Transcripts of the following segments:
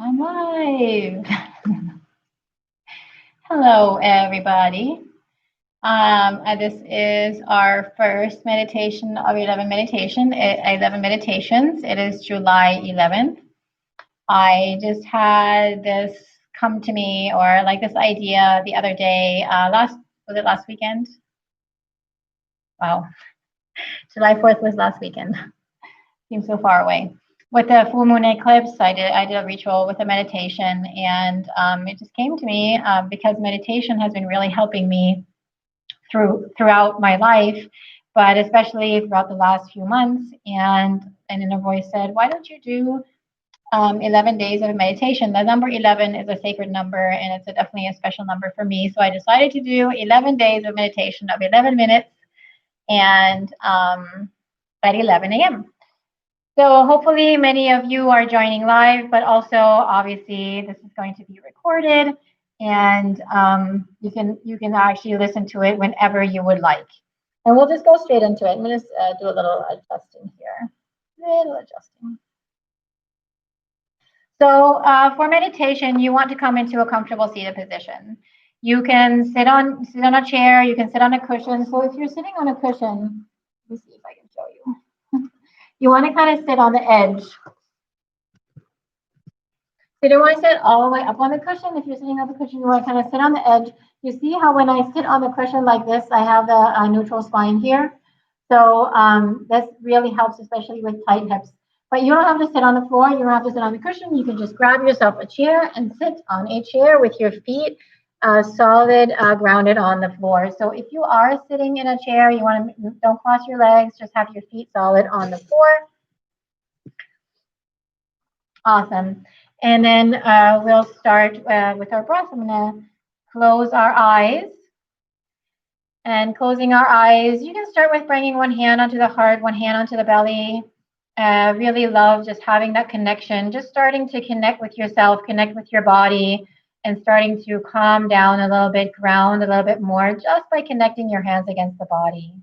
I'm live. Hello, everybody. This is our first meditation of 11 meditations. It is July 11th. I just had this come to me, or like this idea the other day. Was it last weekend? Wow, July 4th was last weekend. Seems so far away. With the full moon eclipse, I did a ritual with a meditation, and it just came to me because meditation has been really helping me throughout my life, but especially throughout the last few months. And an inner voice said, "Why don't you do 11 days of meditation?" The number 11 is a sacred number, and it's definitely a special number for me. So I decided to do 11 days of meditation of 11 minutes, and at 11 a.m. So hopefully many of you are joining live, but also obviously this is going to be recorded, and you can actually listen to it whenever you would like. And we'll just go straight into it. I'm going to do a little adjusting here. Little adjusting. So for meditation, you want to come into a comfortable seated position. You can sit on a chair. You can sit on a cushion. So if you're sitting on a cushion, let me see if I can show you. You want to kind of sit on the edge. You don't want to sit all the way up on the cushion. If you're sitting on the cushion, you want to kind of sit on the edge. You see how when I sit on the cushion like this, I have the neutral spine here. So this really helps, especially with tight hips. But you don't have to sit on the floor. You don't have to sit on the cushion. You can just grab yourself a chair and sit on a chair with your feet solid, grounded on the floor. So if you are sitting in a chair, you want to don't cross your legs. Just have your feet solid on the floor. Awesome. And then we'll start with our breath. I'm going to close our eyes. And closing our eyes, you can start with bringing one hand onto the heart, one hand onto the belly. Really love just having that connection, just starting to connect with yourself, connect with your body, and starting to calm down a little bit, ground a little bit more, just by connecting your hands against the body.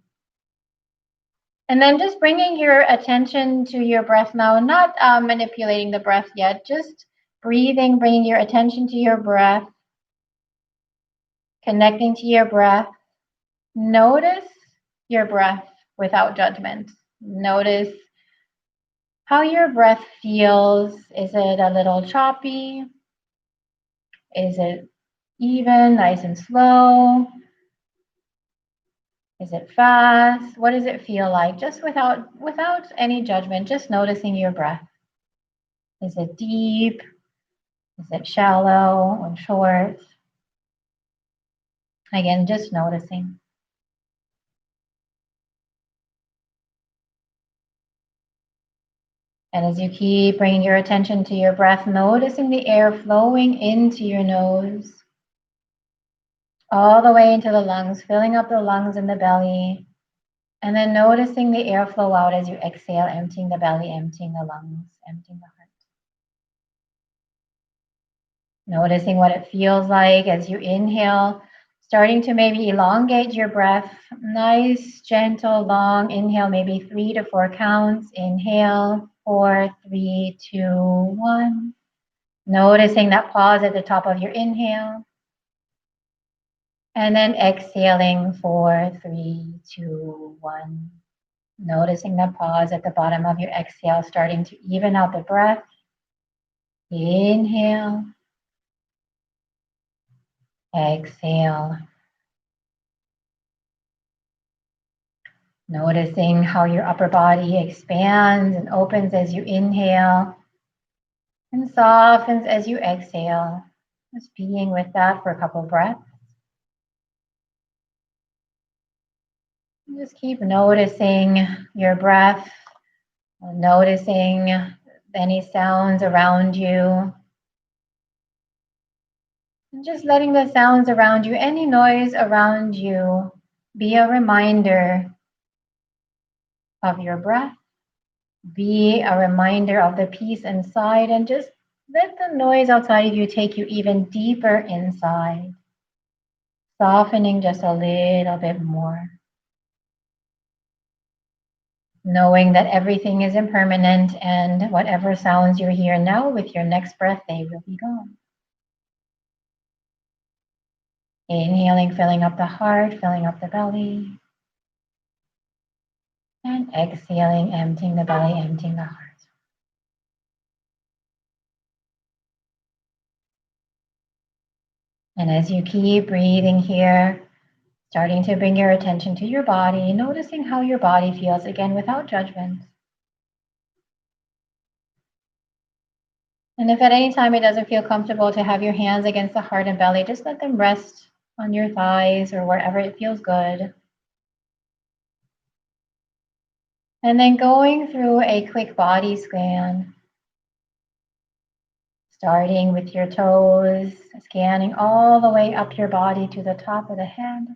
And then just bringing your attention to your breath now, not manipulating the breath yet, just breathing, bringing your attention to your breath, connecting to your breath. Notice your breath without judgment. Notice how your breath feels. Is it a little choppy? Is it even, nice and slow? Is it fast? What does it feel like? Just without any judgment, just noticing your breath. Is it deep? Is it shallow or short? Again, just noticing. And as you keep bringing your attention to your breath, noticing the air flowing into your nose, all the way into the lungs, filling up the lungs and the belly, and then noticing the air flow out as you exhale, emptying the belly, emptying the lungs, emptying the heart. Noticing what it feels like as you inhale, starting to maybe elongate your breath. Nice, gentle, long inhale, maybe 3 to 4 counts. Inhale, 4, 3, 2, 1. Noticing that pause at the top of your inhale. And then exhaling, 4, 3, 2, 1. Noticing that pause at the bottom of your exhale, starting to even out the breath. Inhale. Exhale. Noticing how your upper body expands and opens as you inhale and softens as you exhale. Just being with that for a couple of breaths. Just keep noticing your breath, noticing any sounds around you. And just letting the sounds around you, any noise around you, be a reminder of your breath. Be a reminder of the peace inside, and just let the noise outside of you take you even deeper inside, softening just a little bit more. knowing that everything is impermanent and whatever sounds you hear now, with your next breath, they will be gone. Inhaling, filling up the heart, filling up the belly. And exhaling, emptying the belly, emptying the heart. And as you keep breathing here, starting to bring your attention to your body, noticing how your body feels, again, without judgment. And if at any time it doesn't feel comfortable to have your hands against the heart and belly, just let them rest on your thighs or wherever it feels good. And then going through a quick body scan, starting with your toes, scanning all the way up your body to the top of the head.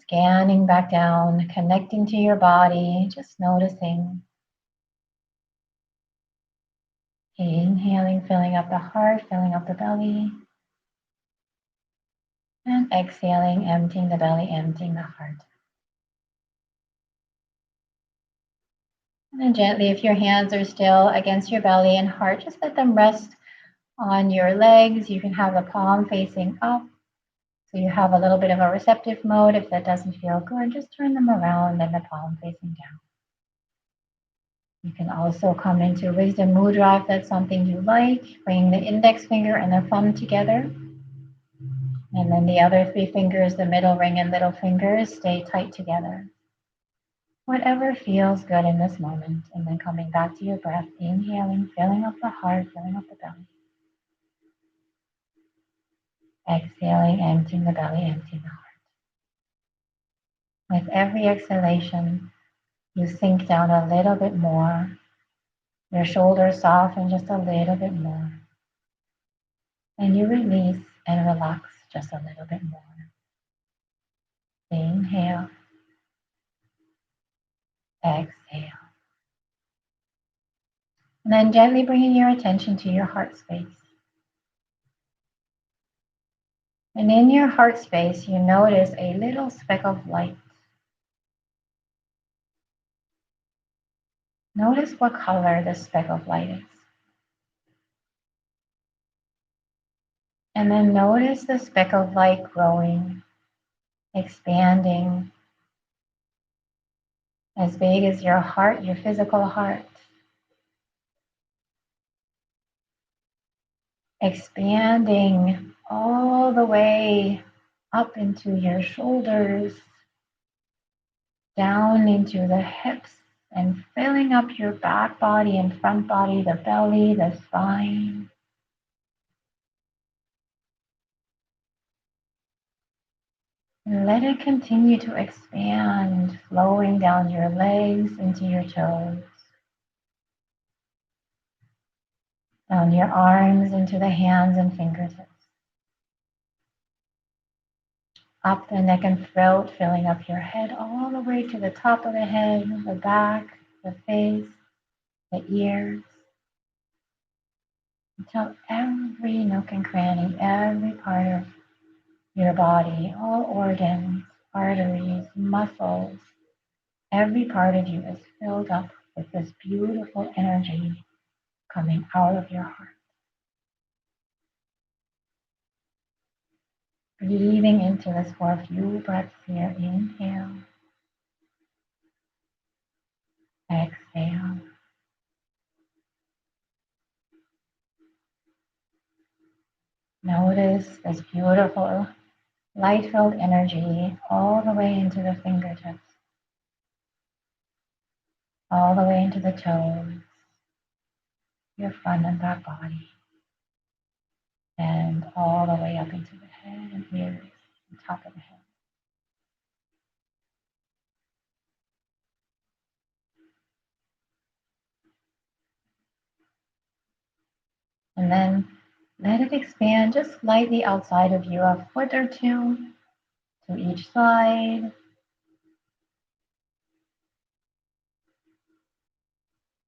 Scanning back down, connecting to your body, just noticing. Inhaling, filling up the heart, filling up the belly. And exhaling, emptying the belly, emptying the heart. And then gently, if your hands are still against your belly and heart, just let them rest on your legs. You can have the palm facing up. So you have a little bit of a receptive mode. If that doesn't feel good, just turn them around and the palm facing down. You can also come into Wisdom Mudra if that's something you like. Bring the index finger and the thumb together. And then the other three fingers, the middle ring and little fingers, stay tight together. Whatever feels good in this moment. And then coming back to your breath, inhaling, filling up the heart, filling up the belly. Exhaling, emptying the belly, emptying the heart. With every exhalation, you sink down a little bit more. Your shoulders soften just a little bit more. And you release and relax just a little bit more. Inhale. Exhale. And then gently bringing your attention to your heart space. And in your heart space, you notice a little speck of light. Notice what color this speck of light is. And then notice the speck of light growing, expanding, as big as your heart, your physical heart. Expanding all the way up into your shoulders, down into the hips, and filling up your back body and front body, the belly, the spine. And let it continue to expand, flowing down your legs into your toes, down your arms into the hands and fingertips, up the neck and throat, filling up your head all the way to the top of the head, the back, the face, the ears, until every nook and cranny, every part of your body, all organs, arteries, muscles, every part of you is filled up with this beautiful energy coming out of your heart. Breathing into this for a few breaths here. Inhale. Exhale. Notice this beautiful light-filled energy all the way into the fingertips, all the way into the toes, your front and back body, and all the way up into the head and ears, the top of the head. And then let it expand just slightly outside of you, a foot or two to each side.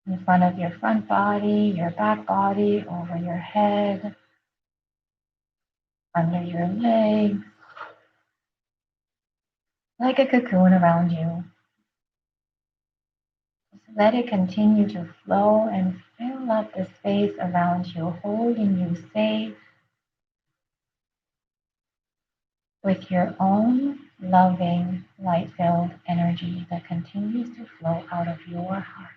In front of your front body, your back body, over your head, under your legs, like a cocoon around you. Just let it continue to flow and fill up the space around you, holding you safe with your own loving, light-filled energy that continues to flow out of your heart.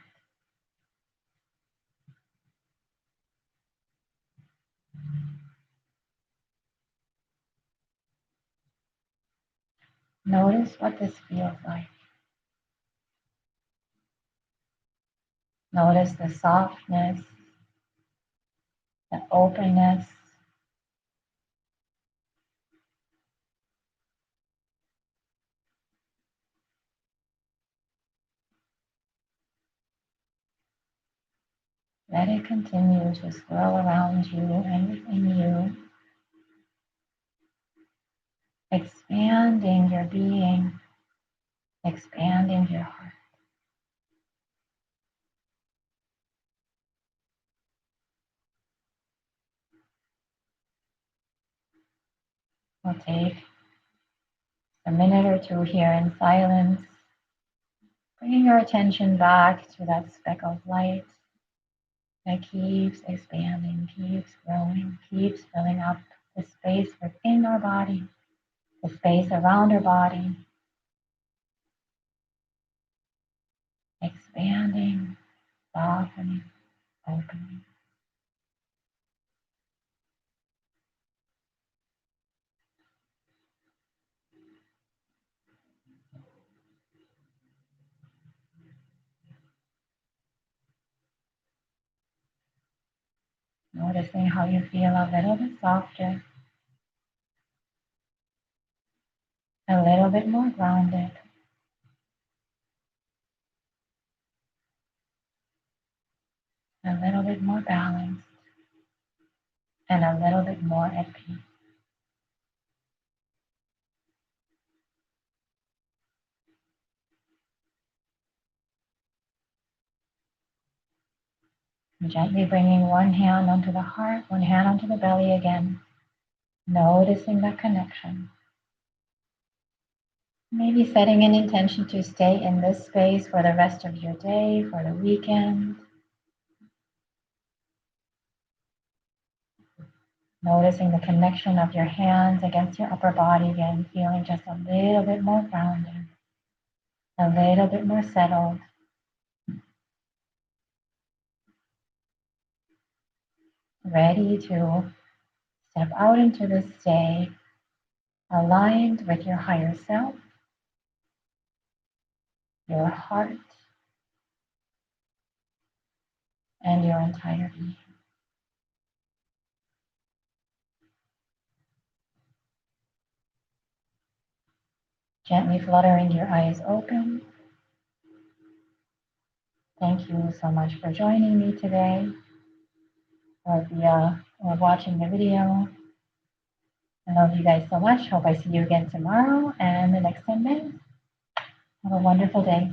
Notice what this feels like. Notice the softness, the openness. Let it continue to swirl around you and within you, expanding your being, expanding your heart. We'll take a minute or two here in silence, bringing your attention back to that speck of light that keeps expanding, keeps growing, keeps filling up the space within our body, the space around our body, expanding, softening, opening. Noticing how you feel a little bit softer, a little bit more grounded, a little bit more balanced, and a little bit more at peace. And gently bringing one hand onto the heart, one hand onto the belly again, noticing that connection. Maybe setting an intention to stay in this space for the rest of your day, for the weekend. Noticing the connection of your hands against your upper body again, feeling just a little bit more grounded, a little bit more settled. Ready to step out into this day aligned with your higher self, your heart, and your entire being. Gently fluttering your eyes open. Thank you so much for joining me today, or watching the video. I love you guys so much. Hope I see you again tomorrow and the next 10 minutes. Have a wonderful day.